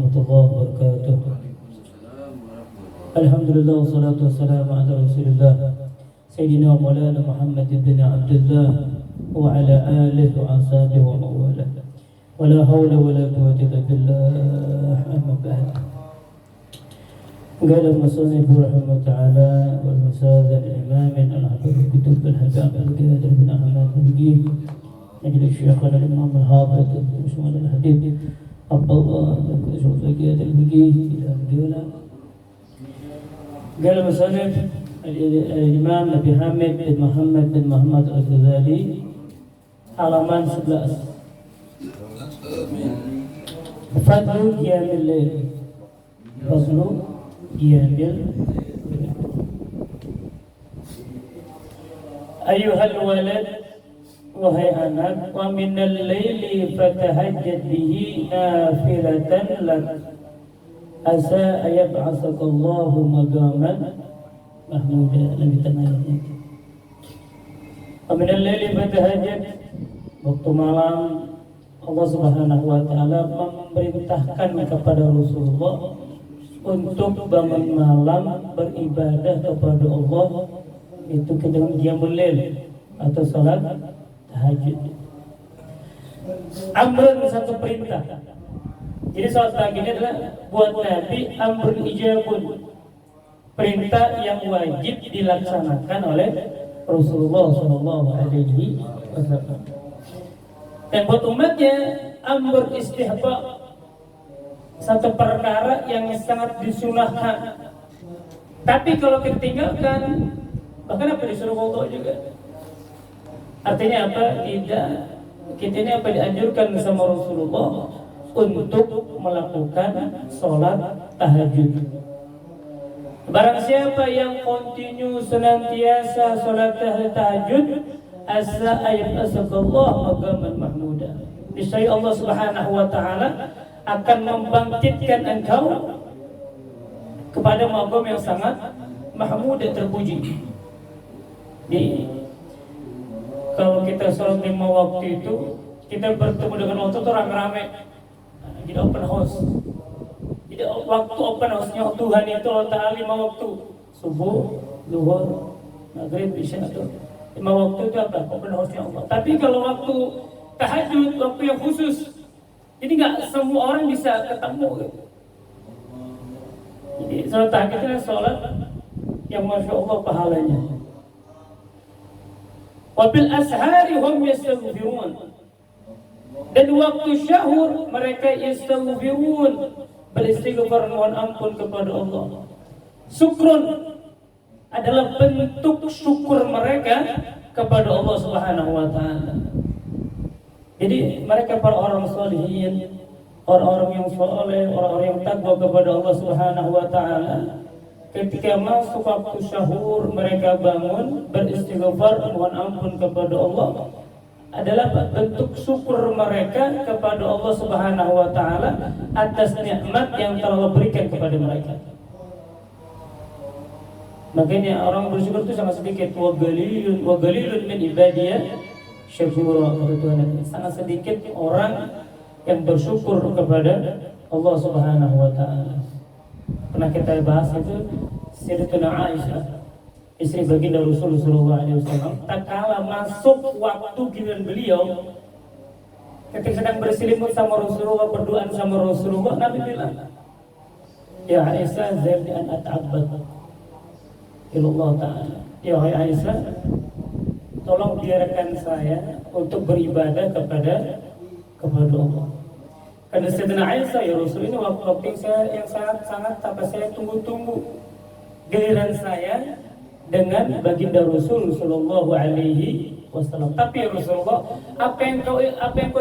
warahmatullahi wabarakatuh. Alhamdulillah wassalatu wassalamu ala Rasulillah Sayyidina wa Maulana Muhammad ibn Abdullah wa ala alihi wa ashabihi wa mawalah. Wa la hawla wa la quwwata illa billah. Amma ba'd. قال المصنف رحمه الله تعالى والمساذ الإمام الحافظ الكتب الحجاب القادر بن أحمد الجيل نجد الشيخنا الإمام الحافظ اسمه الحديث عبد الله شوف القادر الجيل إلى الجولة. قال المصنف الإمام أبي حامد بن محمد بن محمد الغزالي halaman 11. Fadlu qiyamil lail. Fadlu qiyamil ayuhal walad, wahai anak, wa minal laili fatahajjad bihi nafilatan lak asa ayab'atsakallahu maqaman mahmuda. Lebih tenangnya wa minal laili fatahajjad, waktu malam Allah Subhanahu wa taala memerintahkan kepada Rasulullah untuk bangun malam beribadah kepada Allah, itu dengan qiyamul lail atau salat tahajud. Amrun, satu perintah. Jadi salat tahajud ini adalah buat Nabi amrun ijabun, perintah yang wajib dilaksanakan oleh Rasulullah SAW. Dan buat umatnya amr istihbab, satu perkara yang sangat disunahkan. Tapi kalau kita tinggalkan, bahkan apa disuruh wudu juga. Artinya apa? Tidak, kita ini apa dianjurkan sama Rasulullah untuk melakukan sholat tahajud. Barang siapa yang kontinu senantiasa sholat tahajud, asa ayat asakallah maqaman mahmuda. Niscaya Allah Subhanahu wa taala akan membangkitkan engkau kepada maqam yang sangat mahmud dan terpuji. Kalau kita sholat 5 waktu itu, kita bertemu dengan waktu itu rame-rame, jadi open house. Jadi waktu open house-nya Tuhan itu Allah Ta'ala 5 waktu, subuh, zuhur, maghrib, isya, itu 5 waktu itu apa? Open house-nya Allah. Tapi kalau waktu tahajud, waktu yang khusus, jadi nggak semua orang bisa ketemu gitu. Jadi sholat tahajud adalah sholat yang Masya Allah pahalanya. Wabil ashari hum yastaghfirun, dan waktu syahur mereka yastaghfirun, beristighfar mohon ampun kepada Allah. Syukrun adalah bentuk syukur mereka kepada Allah Subhanahu wa taala. Jadi mereka para orang sholihin, orang-orang yang soleh, orang-orang yang takwa kepada Allah Subhanahu wa taala, ketika masuk waktu syahur mereka bangun beristighfar mohon ampun kepada Allah, adalah bentuk syukur mereka kepada Allah Subhanahu wa taala atas nikmat yang telah Allah berikan kepada mereka. Makanya orang bersyukur itu sangat sedikit. Wa galilun min ibadiyah syakura. Sangat sedikit orang yang bersyukur kepada Allah Subhanahu wa taala. Pernah kita bahas itu Sayyidatuna Aisyah, istri baginda Rasulullah SAW, tak kala masuk waktu giliran beliau, ketika sedang berselimut sama Rasulullah, berduaan sama Rasulullah, Nabi bilang, ya Aisyah, zarni an ata'abbad ilallah ta'ala. Ya Aisyah, tolong biarkan saya untuk beribadah kepada Allah. Karena Sayyidina Aisyah, ya Rasul, ini waktu yang sangat apa saya tunggu-tunggu, giliran saya dengan baginda Rasul sallallahu alaihi wasallam. Tapi ya Rasulullah, apa yang kau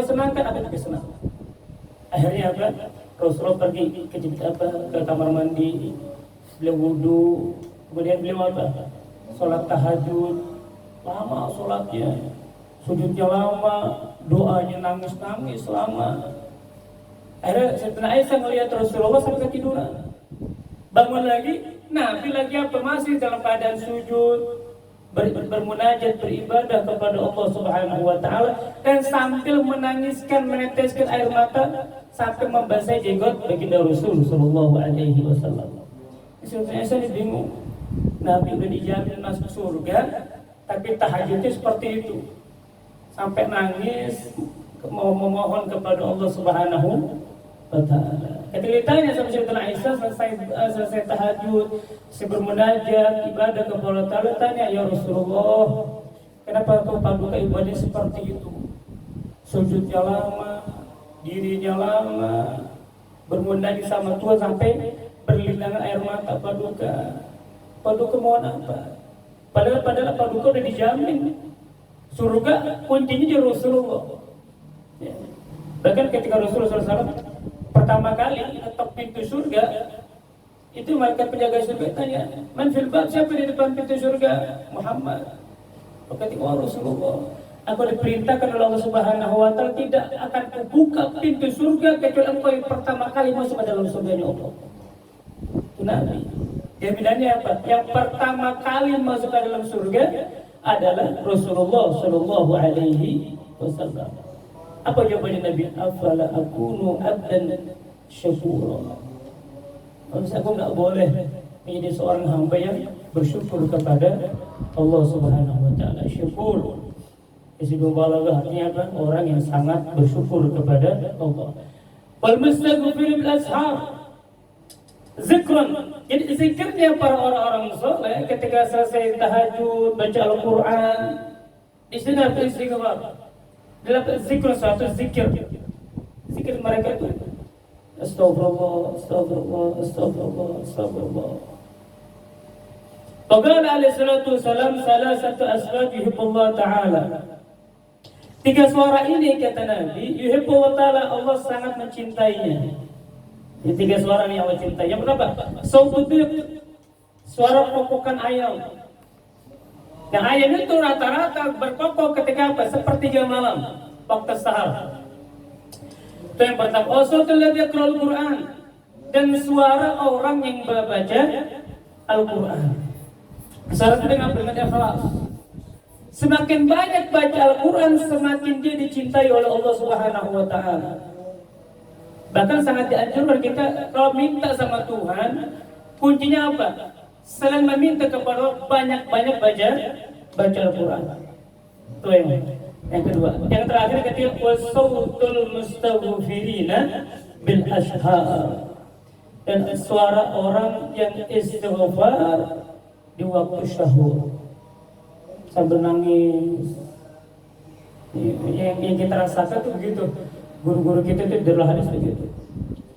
senangkan, apa yang kau senang. Akhirnya apa? Rasulullah pergi ke kamar mandi, beliau wudu, kemudian beliau apa? Sholat tahajud, lama sholatnya, sujudnya lama, doanya nangis lama. Akhirnya Sayyidina Aisyah melihat Rasulullah sampai ketiduran. Bangun lagi, Nabi lagi apa? Masih dalam keadaan sujud, bermunajat, beribadah kepada Allah Subhanahu wa taala dan sambil menangiskan, meneteskan air mata sampai membasahi jenggot baginda Rasul sallallahu alaihi wasallam. Saya bingung. Nabi udah dijamin masuk surga, tapi tahajudnya seperti itu. Sampai nangis mau memohon kepada Allah Subhanahu wa taala. Ketika ditanya sama Sayyidatina Aisyah selesai tahajud, bermunajat, ibadah kepada Allah Ta'ala, tanya, ya Rasulullah, kenapa kau paduka ibadah seperti itu? Sujudnya lama, dirinya lama, bermunajat sama Tuhan sampai berlinangan air mata paduka. Paduka mohon apa? Padahal paduka udah dijamin surga, kuncinya di Rasulullah. Ya. Bahkan ketika Rasulullah SAW pertama kali ketok pintu surga, itu malaikat penjaga surga tanya, man fil bab, siapa di depan pintu surga? Muhammad. Berkata, oh Rasulullah, aku diperintahkan oleh Allah Subhanahu wa taala tidak akan kubuka pintu surga kecuali engkau yang pertama kali masuk ke dalam surganya Allah. Itu Nabi. Jaminannya apa? Yang pertama kali masuk ke dalam surga adalah Rasulullah sallallahu alaihi wasallam. Apa jawabannya Nabi? Afala akunu abdan syakura. Aku nggak boleh menjadi seorang hamba yang bersyukur kepada Allah Subhanahu wa taala. Syukur Ismu balaghah artinya apa? Orang yang sangat bersyukur kepada Allah. Wal mustaghfir bil ashar. Zikran. Jadi zikirnya para orang-orang saleh ketika selesai tahajud, baca Al-Qur'an, di sini ada istighfar. Dalam zikr suatu zikir. Zikir mereka itu Astagfirullah, Astagfirullah, Astagfirullah, Astagfirullah. Faqala alaihi salatu wassalam salasatu asbab yuhibbullah ta'ala. Tiga suara ini kata Nabi, yuhibbullah ta'ala, Allah sangat mencintainya. Ini tiga suara yang Allah cintai. Yang pertama, sautudik, suara kokokan ayam. Yang ayam itu rata-rata berkokok ketika apa? Sepertiga malam, waktu sahar. Itu yang pertama. Sautul ladzi yaqra'ul Qur'an, dan suara orang yang membaca Al-Qur'an. Suara itu dengan ikhlas. Semakin banyak baca Al-Quran, semakin dia dicintai oleh Allah Subhanahu wa taala. Bahkan sangat dianjurkan kita kalau minta sama Tuhan, kuncinya apa? Selain meminta kepada banyak-banyak baca Al-Quran. Itu yang kedua. Yang terakhir ketika wasautul mustaghfirina bil ashar, dan suara orang yang istighfar di waktu syahur sambil nangis. Yang kita rasakan tuh begitu. Guru-guru kita itu adalah hadis begitu.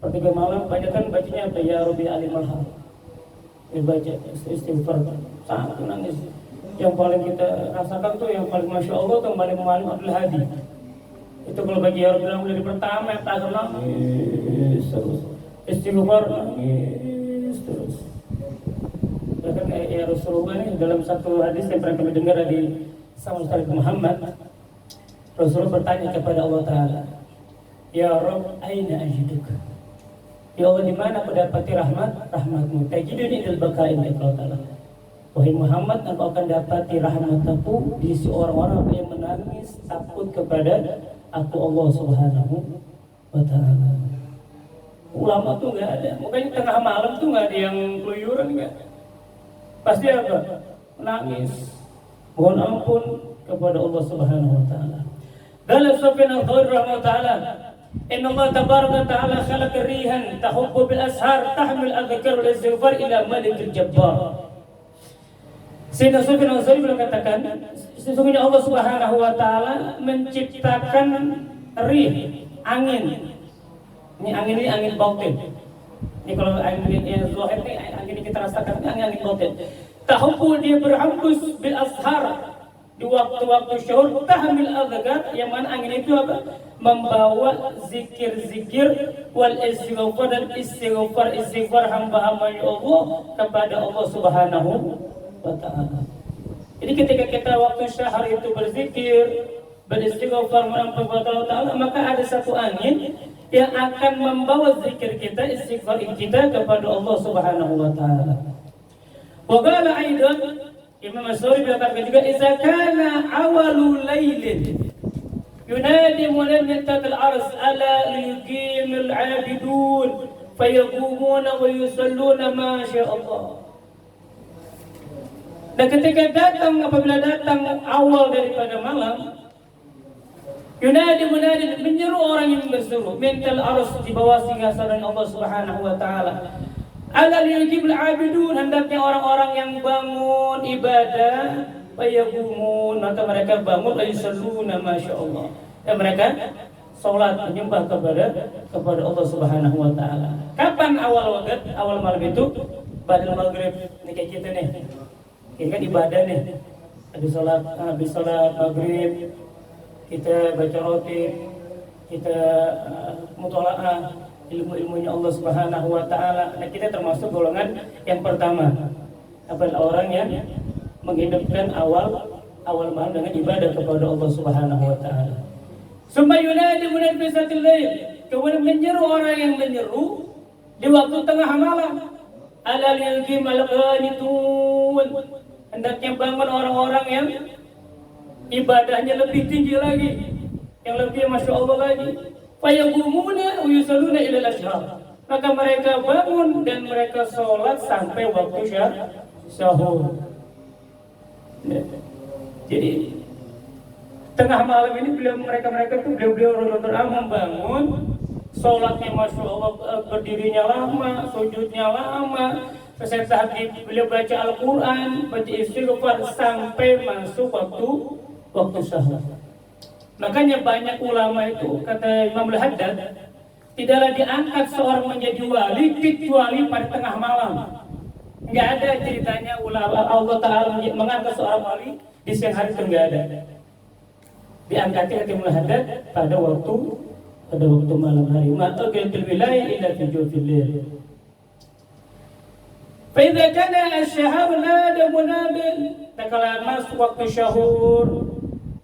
Sepertiga malam banyak kan bacanya apa? Ya Rabbi alimal hal. Baca istighfar sangat nangis. Yang paling kita rasakan tuh yang paling masya Allah tuh paling malam Abdul Hadi. Itu kalau bagi Ya Rabbi dari pertama yang tak nangis terus. Istighfar nangis terus. Bahkan ya Rasulullah ini dalam satu hadis yang pernah kami dengar dari sama Ustaz Muhammad, Rasulullah bertanya kepada Allah Ta'ala, Ya Rabb, aina ajiduka? Ya Allah, di mana aku dapati rahmatmu? Tajiduni ilal bakain Allah Ta'ala. Wahai Muhammad, aku akan dapati rahmatku di sisi orang-orang yang menangis takut kepada aku Allah Subhanahu wa Ta'ala. Ulama tuh nggak ada, makanya tengah malam tuh nggak ada yang keluyuran, nggak. Pasti apa? Menangis, mohon ampun kepada Allah Subhanahu wa taala. Qala Sufyan al-Thawri rahimahullah taala, inna Allah tabaraka ta'ala khalaqa rihan tahubbu bil ashar tahmil adh-dhikr wal istighfar ila malikil jabbar. Sayyidina Sufyan al-Thawri mengatakan, sesungguhnya Allah Subhanahu wa taala menciptakan rih, angin. Ini angin batin. Ini kalau angin yang zahir ini angin kita rasakan ini angin batin. Tahubbu, dia berhembus bil ashar di waktu-waktu syahur, tahmil adh-dhikr, yang mana angin itu apa? Membawa zikir-zikir wal istighfar, dan istighfar hamba-hamba Allah kepada Allah Subhanahu wa taala. Jadi ketika kita waktu syahar itu berzikir, beristighfar kepada Allah Ta'ala, maka ada satu angin yang akan membawa zikir kita, istighfar kita kepada Allah Subhanahu wa taala. Wa qala aidan, Imam As-Suri berkata juga idza kana awalu lailin yunadi munad min tahtil ars ala liyuqimul abidun fayaqumuna wa yusalluna ma syaa Allah. Dan ketika apabila datang awal daripada malam, yunadi munadi menyeru orang yang berseru mintal arus di bawah singgasana Allah Subhanahu wa taala. Ala liyujibul abidun, hendaknya orang-orang yang bangun ibadah fayaqumun, maka mereka bangun ayusalluna masyaallah. Dan mereka salat menyembah kepada Allah Subhanahu wa taala. Kapan awal waktu? Awal malam itu pada maghrib. Ini kayak kita nih. Ini kan ibadah nih. Habis salat maghrib kita baca roti, kita mutalaah ilmu-ilmunya Allah Subhanahu wa taala. Nah, kita termasuk golongan yang pertama. Apabila orang yang menghidupkan awal malam dengan ibadah kepada Allah Subhanahu wa taala. Summa yunadi munadi fi satil lail. Kemudian menyeru orang yang menyeru di waktu tengah malam. Alal yalqim al-qanitun. Hendaknya bangun orang-orang yang ibadahnya lebih tinggi lagi, yang lebih masya Allah lagi. Fayaqumuna wa yusalluna ila al-ashar. Maka mereka bangun dan mereka sholat sampai waktu syahur. Jadi tengah malam ini mereka tuh beliau membangun, sholatnya masya Allah, berdirinya lama, sujudnya lama. Selesai tahajud beliau baca Al-Quran, baca istighfar sampai masuk waktu sahur. Makanya banyak ulama itu, kata Imam Al-Haddad, tidaklah diangkat seorang menjadi wali kecuali pada tengah malam. Enggak ada ceritanya ulama Allah Ta'ala mengangkat seorang wali di siang hari, itu enggak ada. Diangkatnya kata Imam Al-Haddad pada waktu malam hari. Ma'aqil wilayah ila fi jawfil lail. Fa'idha kana ash-shahar nada munadin. Kalau masuk waktu syahur,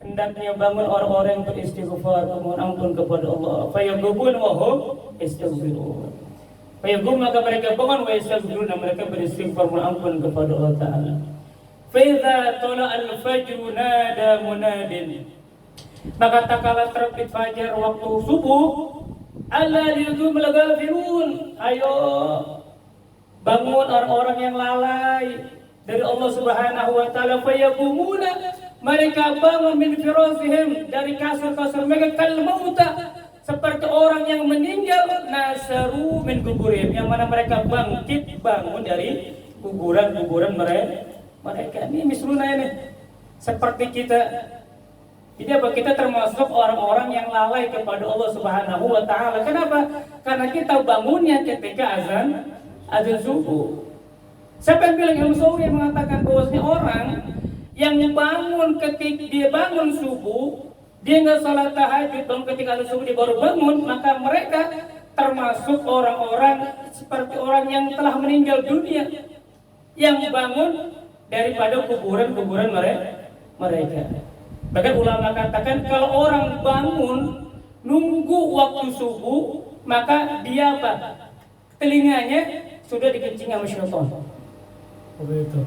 hendaknya bangun orang-orang yang beristighfar, memohon ampun kepada Allah. Fayaqubun wa hum istighfirun. Fayaqum, maka mereka bangun wa istighfirun, dan mereka beristighfar memohon ampun kepada Allah Ta'ala. Fa'idha tala al-fajr nada munadin. Maka tak kala terbit fajar waktu subuh, alla liyuqimul ghafirun. Ayo bangun orang-orang yang lalai dari Allah Subhanahu wa taala. Fayaqumuna, mereka bangun min firasihim, dari kasur-kasur mereka, kal mauta, seperti orang yang meninggal, nasaru min kuburihim, yang mana mereka bangun dari kuburan mereka. Ini misalnya ini seperti kita. Jadi apa? Kita termasuk orang-orang yang lalai kepada Allah Subhanahu wa taala. Kenapa? Karena kita bangunnya ketika azan subuh. Siapa yang bilang? Imam Syafi'i mengatakan bahwasanya orang yang bangun ketika dia bangun subuh, dia nggak salat tahajud, bangun ketika azan subuh dia baru bangun, maka mereka termasuk orang-orang seperti orang yang telah meninggal dunia, yang bangun daripada kuburan mereka. Bahkan ulama katakan kalau orang bangun nunggu waktu subuh, maka dia apa? Telinganya sudah dikencing sama syaitan. Begitu.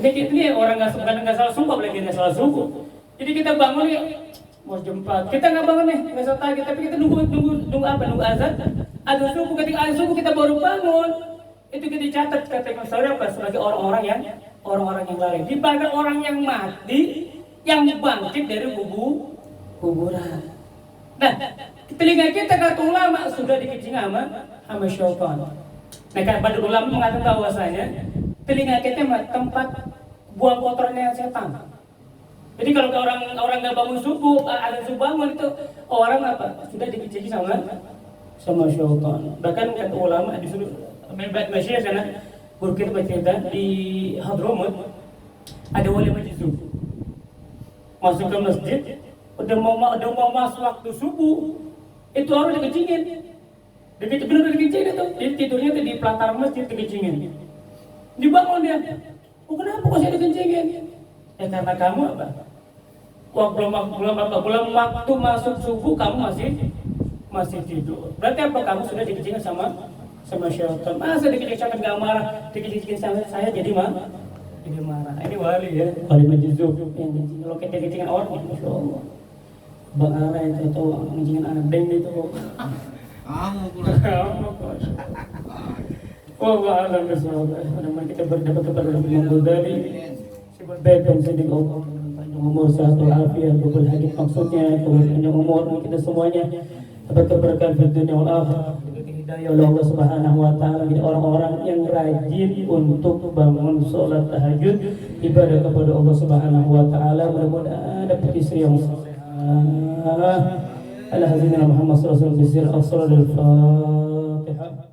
Ini orang nggak salah subuh, apalagi nggak salah subuh. Jadi kita bangun ya mau jam 4, kita nggak bangun nih, nggak salah tahajud, tapi kita nunggu apa? Nunggu azan. Azan subuh, ketika azan subuh kita baru bangun. Itu kita catat kata Imam Syafi'i apa? Sebagai orang-orang yang lalai. Dibanding orang yang mati, yang bangkit dari kuburan. Nah, telinga kita kata ulama sudah dikencing sama syaitan. Nah, kan pada ulama mengatakan bahwasanya telinga kita tempat buang kotornya setan. Jadi kalau orang nggak bangun subuh, ada subuh bangun itu orang apa? Sudah dikencing sama syaitan. Bahkan kata ulama disuruh masyayikh sana berkita bercerita di Hadramut ada wali majlis masuk ke masjid, udah mau masuk waktu subuh, itu orang dikencingin. Benar dikencingin itu. Jadi tidurnya tuh di pelataran masjid dikencingin. Dibangun dia. Oh, kenapa kok saya dikencingin? Karena kamu apa? Belum waktu masuk subuh kamu masih tidur. Berarti apa? Kamu sudah dikencingin sama syaitan. Masa dikencingin nggak marah, dikencingin sama saya jadi Jadi marah. Ini wali ya, wali majuzuk yang kalau kecil-kecilan orang, masya Allah. Bang Ara itu atau ngencingin anak deng itu. Kamu pulang. Wallahu a'lam bishawab. Mudah-mudahan kita berdapat kepada Imam Ghazali. Sebab baik dan sedih Allah. Panjang umur, sehat walafiat, double hajat maksudnya, panjang umur kita semuanya dapat keberkahan di dunia wal akhirah. Hidayah oleh Allah Subhanahu wa taala menjadi orang-orang yang rajin untuk bangun salat tahajud ibadah kepada Allah Subhanahu wa taala. Mudah-mudahan dapat istri yang salehah. Ala hazina Muhammad sallallahu alaihi wasallam bisir as-salat al-Fatihah.